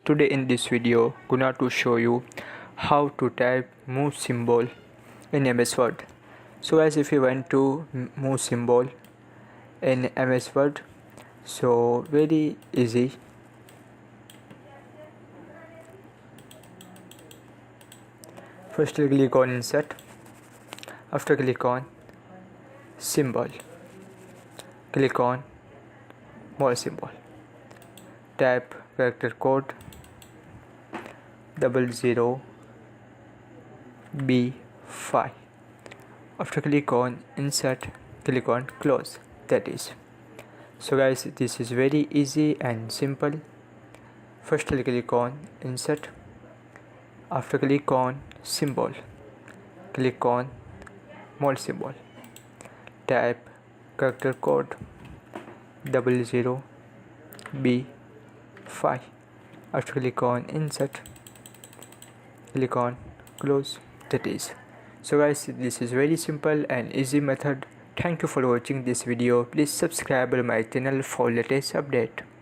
Today in this video gonna to show you how to type move symbol in MS Word. So as if you want to move symbol in MS Word, so very easy. First click on insert. After click on symbol, click on more symbol, type character code 00B5. After click on insert, click on close. That is. So guys, this is very easy and simple. First click on insert. After click on symbol, click on more symbol, type character code 00B5. After click on insert, click on close. That is. So guys, this is very simple and easy method. Thank you for watching this video. Please subscribe my channel for latest update.